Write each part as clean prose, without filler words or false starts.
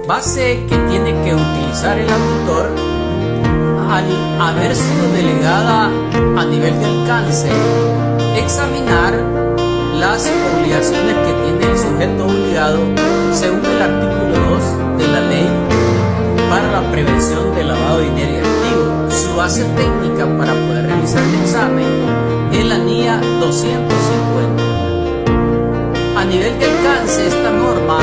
base que tiene que utilizar el auditor al haber sido delegada a nivel de alcance, examinar las obligaciones que tiene el sujeto obligado según el artículo 2 de la ley para la prevención del lavado de dinero y activo. Su base técnica para poder realizar el examen es la NIA 250. A nivel de alcance, esta norma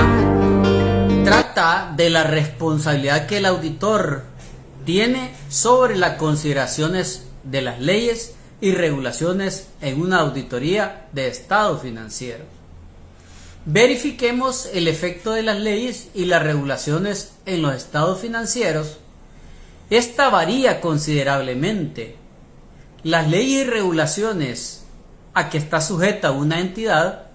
trata de la responsabilidad que el auditor tiene sobre las consideraciones de las leyes y regulaciones en una auditoría de estado financiero. Verifiquemos el efecto de las leyes y las regulaciones en los estados financieros. Esta varía considerablemente. Las leyes y regulaciones a que está sujeta una entidad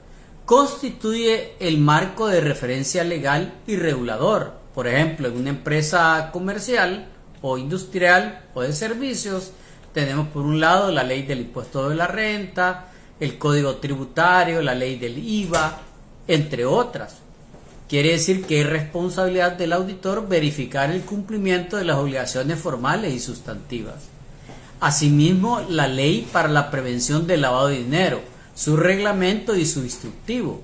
constituye el marco de referencia legal y regulador. Por ejemplo, en una empresa comercial o industrial o de servicios, tenemos por un lado la ley del impuesto de la renta, el código tributario, la ley del IVA, entre otras. Quiere decir que es responsabilidad del auditor verificar el cumplimiento de las obligaciones formales y sustantivas. Asimismo, la ley para la prevención del lavado de dinero, su reglamento y su instructivo.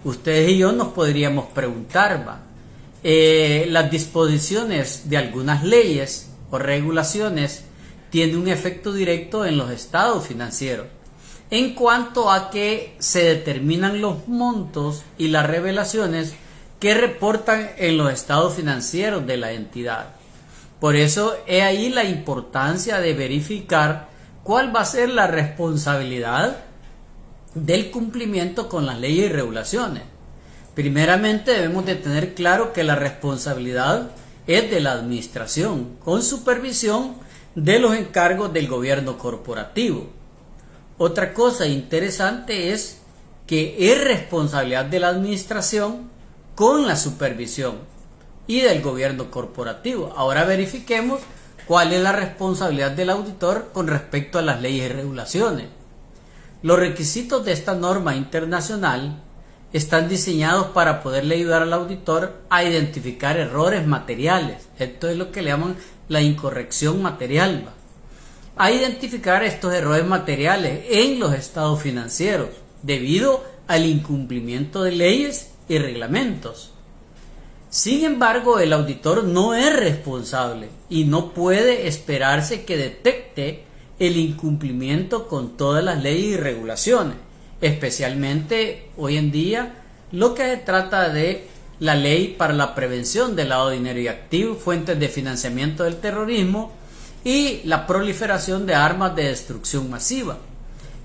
Ustedes y yo nos podríamos preguntar, las disposiciones de algunas leyes o regulaciones tienen un efecto directo en los estados financieros en cuanto a que se determinan los montos y las revelaciones que reportan en los estados financieros de la entidad. Por eso es ahí la importancia de verificar cuál va a ser la responsabilidad del cumplimiento con las leyes y regulaciones. Primeramente debemos de tener claro que la responsabilidad es de la administración, con supervisión de los encargos del gobierno corporativo. Otra cosa interesante es que es responsabilidad de la administración con la supervisión y del gobierno corporativo. Ahora verifiquemos cuál es la responsabilidad del auditor con respecto a las leyes y regulaciones. Los requisitos de esta norma internacional están diseñados para poderle ayudar al auditor a identificar errores materiales. Esto es lo que le llaman la incorrección material. A identificar estos errores materiales en los estados financieros debido al incumplimiento de leyes y reglamentos. Sin embargo, el auditor no es responsable y no puede esperarse que detecte el incumplimiento con todas las leyes y regulaciones, especialmente hoy en día lo que se trata de la ley para la prevención del lavado de dinero y activos, fuentes de financiamiento del terrorismo y la proliferación de armas de destrucción masiva.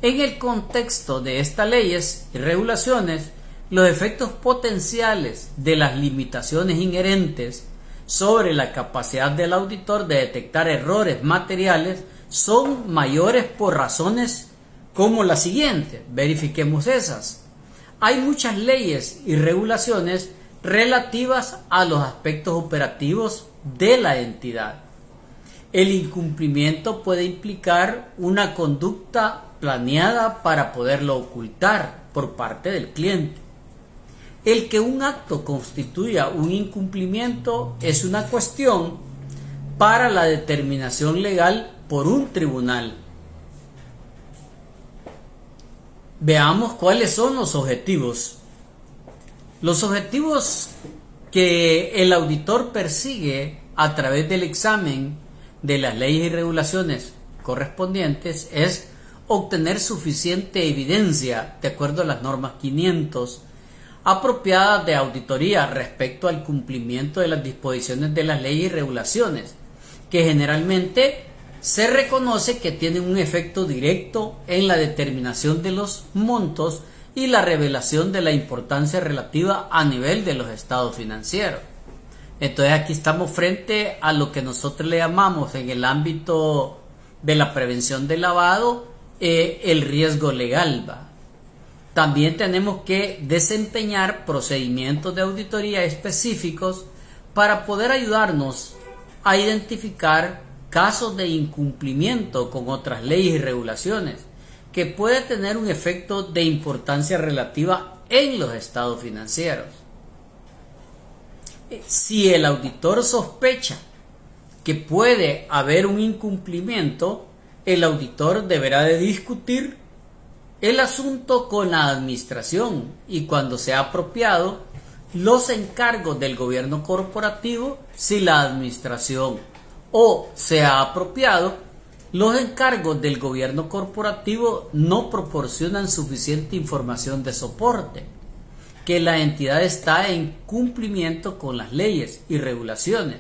En el contexto de estas leyes y regulaciones, los efectos potenciales de las limitaciones inherentes sobre la capacidad del auditor de detectar errores materiales son mayores por razones como la siguiente. Verifiquemos esas. Hay muchas leyes y regulaciones relativas a los aspectos operativos de la entidad. El incumplimiento puede implicar una conducta planeada para poderlo ocultar por parte del cliente. El que un acto constituya un incumplimiento es una cuestión para la determinación legal por un tribunal. Veamos cuáles son los objetivos. Los objetivos que el auditor persigue a través del examen de las leyes y regulaciones correspondientes es obtener suficiente evidencia, de acuerdo a las normas 500, apropiadas de auditoría respecto al cumplimiento de las disposiciones de las leyes y regulaciones, que generalmente se reconoce que tienen un efecto directo en la determinación de los montos y la revelación de la importancia relativa a nivel de los estados financieros. Entonces aquí estamos frente a lo que nosotros le llamamos en el ámbito de la prevención del lavado el riesgo legal. También tenemos que desempeñar procedimientos de auditoría específicos para poder ayudarnos a identificar casos de incumplimiento con otras leyes y regulaciones que puede tener un efecto de importancia relativa en los estados financieros. Si el auditor sospecha que puede haber un incumplimiento, el auditor deberá de discutir el asunto con la administración y, cuando sea apropiado, los encargos del gobierno corporativo, si la administración o sea apropiado, los encargos del gobierno corporativo no proporcionan suficiente información de soporte, que la entidad está en cumplimiento con las leyes y regulaciones.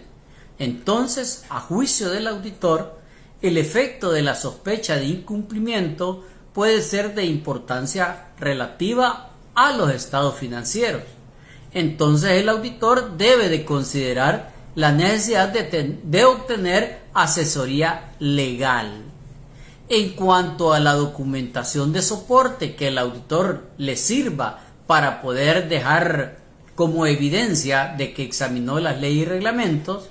Entonces, a juicio del auditor, el efecto de la sospecha de incumplimiento puede ser de importancia relativa a los estados financieros. Entonces, el auditor debe de considerar la necesidad de obtener asesoría legal. En cuanto a la documentación de soporte que el auditor le sirva para poder dejar como evidencia de que examinó las leyes y reglamentos,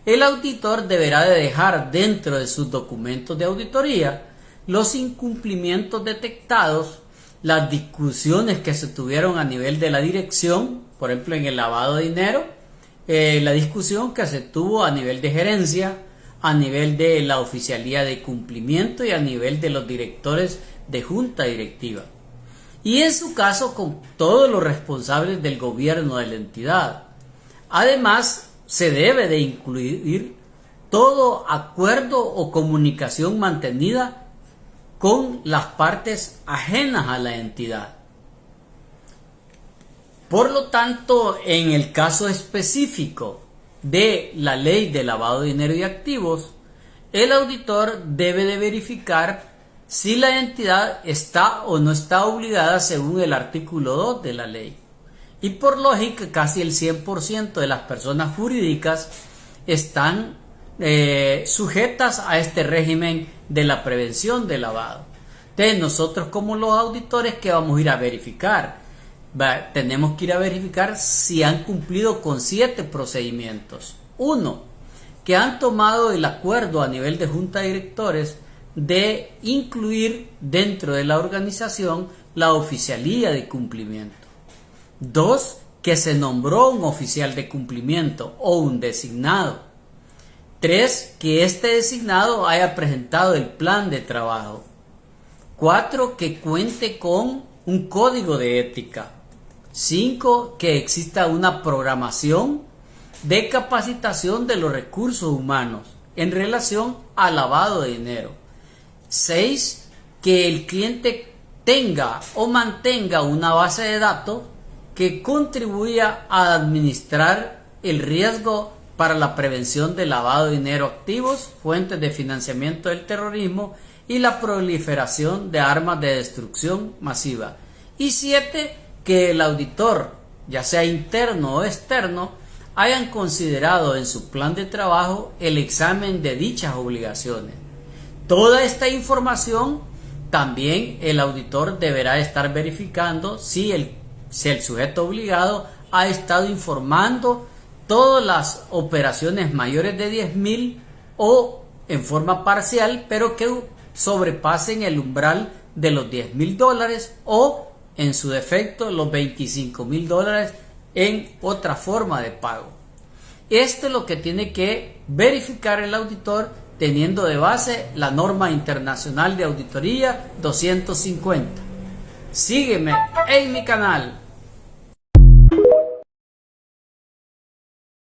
el auditor deberá de dejar dentro de sus documentos de auditoría los incumplimientos detectados, las discusiones que se tuvieron a nivel de la dirección, por ejemplo en el lavado de dinero, la discusión que se tuvo a nivel de gerencia, a nivel de la oficialía de cumplimiento y a nivel de los directores de junta directiva. Y en su caso con todos los responsables del gobierno de la entidad. Además, se debe de incluir todo acuerdo o comunicación mantenida con las partes ajenas a la entidad. Por lo tanto, en el caso específico de la ley de lavado de dinero y activos, el auditor debe de verificar si la entidad está o no está obligada según el artículo 2 de la ley. Y por lógica, casi el 100% de las personas jurídicas están sujetas a este régimen de la prevención de lavado. Entonces, nosotros como los auditores, ¿qué vamos a ir a verificar? Tenemos que ir a verificar si han cumplido con 7 procedimientos. 1. Que han tomado el acuerdo a nivel de junta de directores de incluir dentro de la organización la oficialía de cumplimiento. 2. Que se nombró un oficial de cumplimiento o un designado. 3. Que este designado haya presentado el plan de trabajo. 4. Que cuente con un código de ética. 5. Que exista una programación de capacitación de los recursos humanos en relación al lavado de dinero. 6. Que el cliente tenga o mantenga una base de datos que contribuya a administrar el riesgo para la prevención del lavado de dinero, activos, fuentes de financiamiento del terrorismo y la proliferación de armas de destrucción masiva. Y 7. Que el auditor, ya sea interno o externo, hayan considerado en su plan de trabajo el examen de dichas obligaciones. Toda esta información también el auditor deberá estar verificando si el sujeto obligado ha estado informando todas las operaciones mayores de 10,000 o en forma parcial, pero que sobrepasen el umbral de los $10,000 o en su defecto los $25,000 en otra forma de pago. Esto es lo que tiene que verificar el auditor teniendo de base la norma internacional de auditoría 250. Sígueme en mi canal.